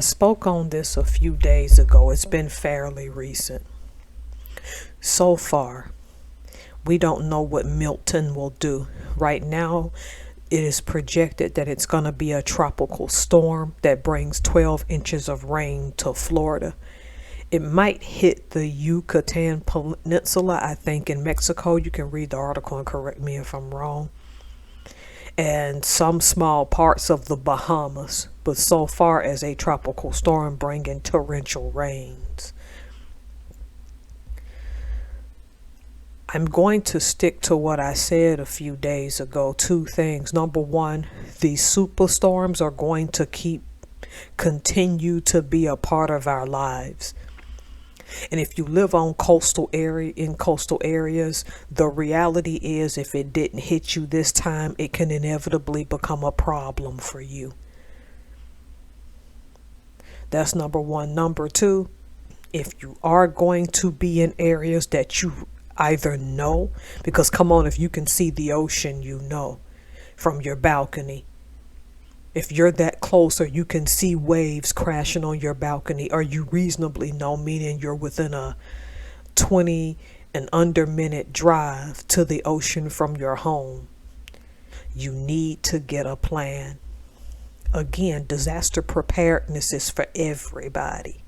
spoke on this a few days ago. It's been fairly recent. So far, we don't know what Milton will do. Right now, it is projected that it's going to be a tropical storm that brings 12 inches of rain to Florida. It might hit the Yucatan Peninsula, I think, in Mexico. You can read the article and correct me if I'm wrong. And some small parts of the Bahamas, but so far as a tropical storm bringing torrential rains. I'm going to stick to what I said a few days ago. Two things. Number one, these superstorms are going to continue to be a part of our lives. And if you live in coastal areas, the reality is if it didn't hit you this time, it can inevitably become a problem for you. That's number one. Number two, if you are going to be in areas that you either know, because come on, if you can see the ocean, you know, from your balcony. If you're that close or you can see waves crashing on your balcony, or you reasonably know, meaning you're within a 20 and under minute drive to the ocean from your home, you need to get a plan. Again, disaster preparedness is for everybody.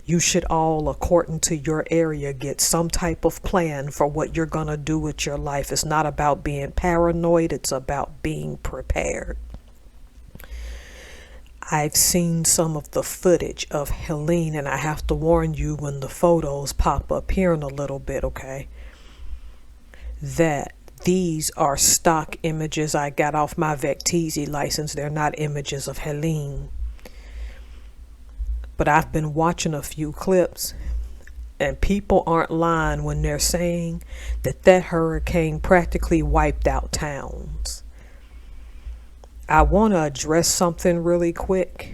You should all, according to your area, get some type of plan for what you're going to do with your life. It's not about being paranoid. It's about being prepared. I've seen some of the footage of Helene, and I have to warn you when the photos pop up here in a little bit, okay, that these are stock images I got off my Vecteezy license. They're not images of Helene. But I've been watching a few clips, and people aren't lying when they're saying that hurricane practically wiped out towns. I want to address something really quick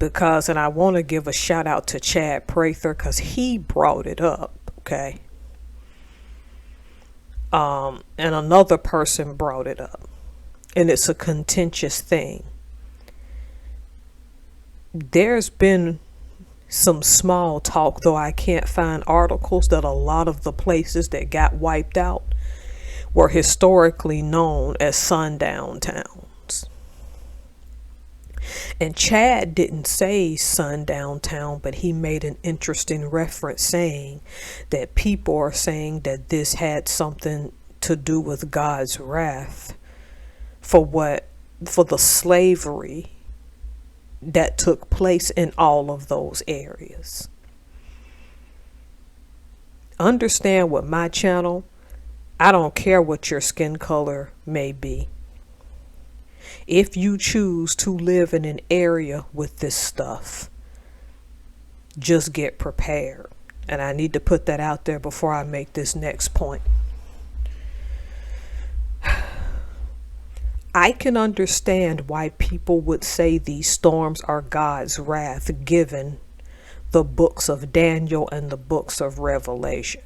and I want to give a shout out to Chad Prather because he brought it up, okay? And another person brought it up, and it's a contentious thing. There's been some small talk, though I can't find articles, that a lot of the places that got wiped out were historically known as sundown towns. And Chad didn't say sundown town, but he made an interesting reference saying that people are saying that this had something to do with God's wrath for the slavery that took place in all of those areas. Understand with my channel, I don't care what your skin color may be. If you choose to live in an area with this stuff, just get prepared. And I need to put that out there before I make this next point. I can understand why people would say these storms are God's wrath, given the books of Daniel and the books of Revelation.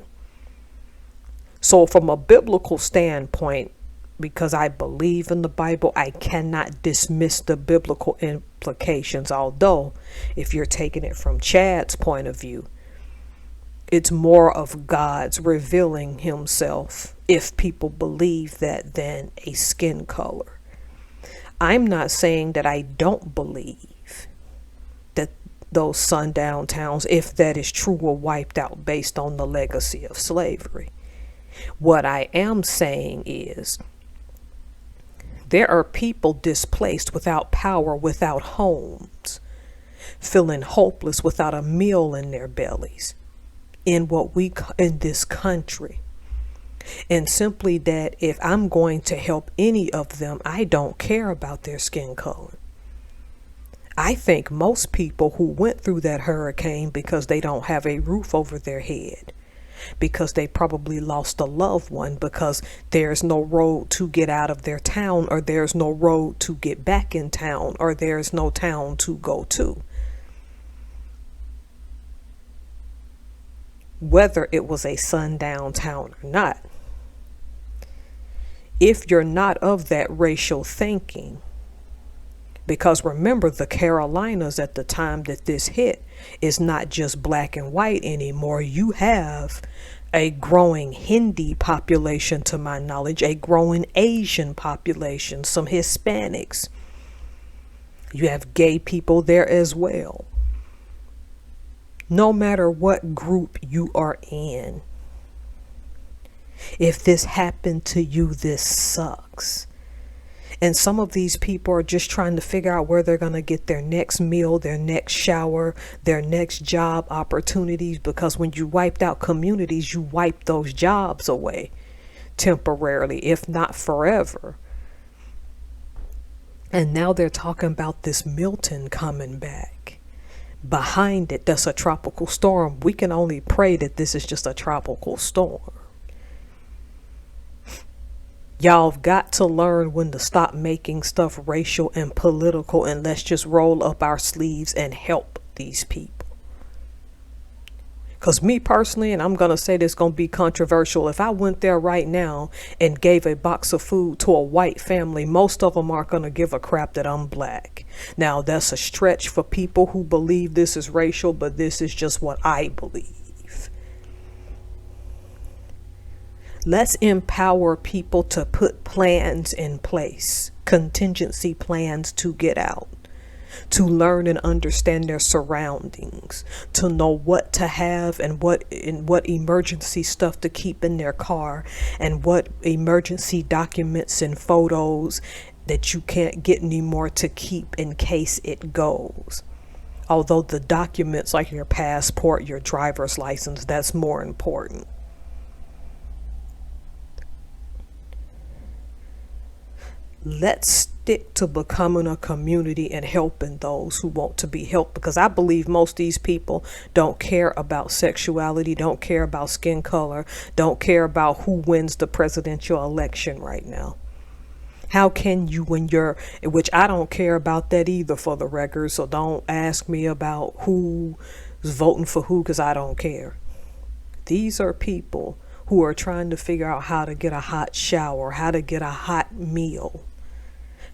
So from a biblical standpoint, because I believe in the Bible, I cannot dismiss the biblical implications. Although, if you're taking it from Chad's point of view, it's more of God's revealing himself, if people believe that, than a skin color. I'm not saying that I don't believe that those sundown towns, if that is true, were wiped out based on the legacy of slavery. What I am saying is there are people displaced, without power, without homes, feeling hopeless, without a meal in their bellies in this country. And simply that if I'm going to help any of them, I don't care about their skin color. I think most people who went through that hurricane because they don't have a roof over their head, because they probably lost a loved one, because there's no road to get out of their town, or there's no road to get back in town, or there's no town to go to. Whether it was a sundown town or not, if you're not of that racial thinking, Because remember, the Carolinas at the time that this hit is not just black and white anymore. You have a growing Hindi population, to my knowledge, a growing Asian population, some Hispanics. You have gay people there as well. No matter what group you are in, if this happened to you, this sucks. And some of these people are just trying to figure out where they're going to get their next meal, their next shower, their next job opportunities. Because when you wiped out communities, you wiped those jobs away temporarily, if not forever. And now they're talking about this Milton coming back. Behind it, that's a tropical storm. We can only pray that this is just a tropical storm. Y'all have got to learn when to stop making stuff racial and political, and let's just roll up our sleeves and help these people. Because me personally, and I'm going to say this is going to be controversial, if I went there right now and gave a box of food to a white family, most of them aren't going to give a crap that I'm black. Now, that's a stretch for people who believe this is racial, but this is just what I believe. Let's empower people to put plans in place, contingency plans to get out, to learn and understand their surroundings, to know what to have and what emergency stuff to keep in their car, and what emergency documents and photos that you can't get anymore to keep in case it goes. Although the documents like your passport, your driver's license, that's more important. Let's stick to becoming a community and helping those who want to be helped, because I believe most of these people don't care about sexuality, don't care about skin color, don't care about who wins the presidential election right now. How can you, when you're, which I don't care about that either, for the record, so don't ask me about who's voting for who, because I don't care. These are people who are trying to figure out how to get a hot shower, how to get a hot meal,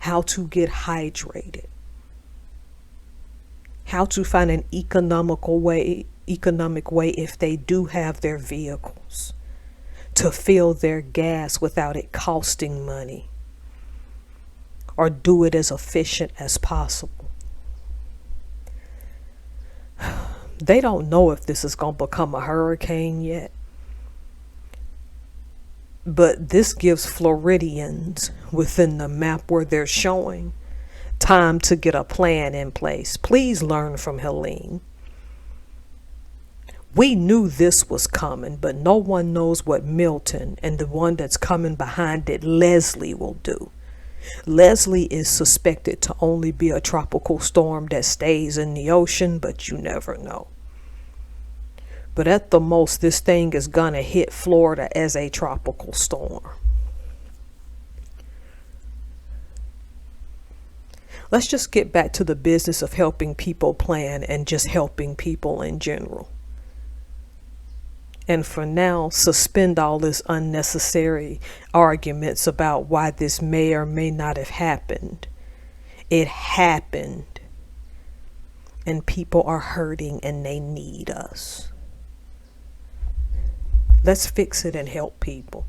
how to get hydrated, how to find an economic way if they do have their vehicles, to fill their gas without it costing money, or do it as efficient as possible. They don't know if this is going to become a hurricane yet. But this gives Floridians within the map where they're showing time to get a plan in place. Please learn from Helene. We knew this was coming, but no one knows what Milton and the one that's coming behind it, Leslie, will do. Leslie is suspected to only be a tropical storm that stays in the ocean, but you never know. But at the most, this thing is gonna hit Florida as a tropical storm. Let's just get back to the business of helping people plan and just helping people in general. And for now, suspend all this unnecessary arguments about why this may or may not have happened. It happened. And people are hurting and they need us. Let's fix it and help people.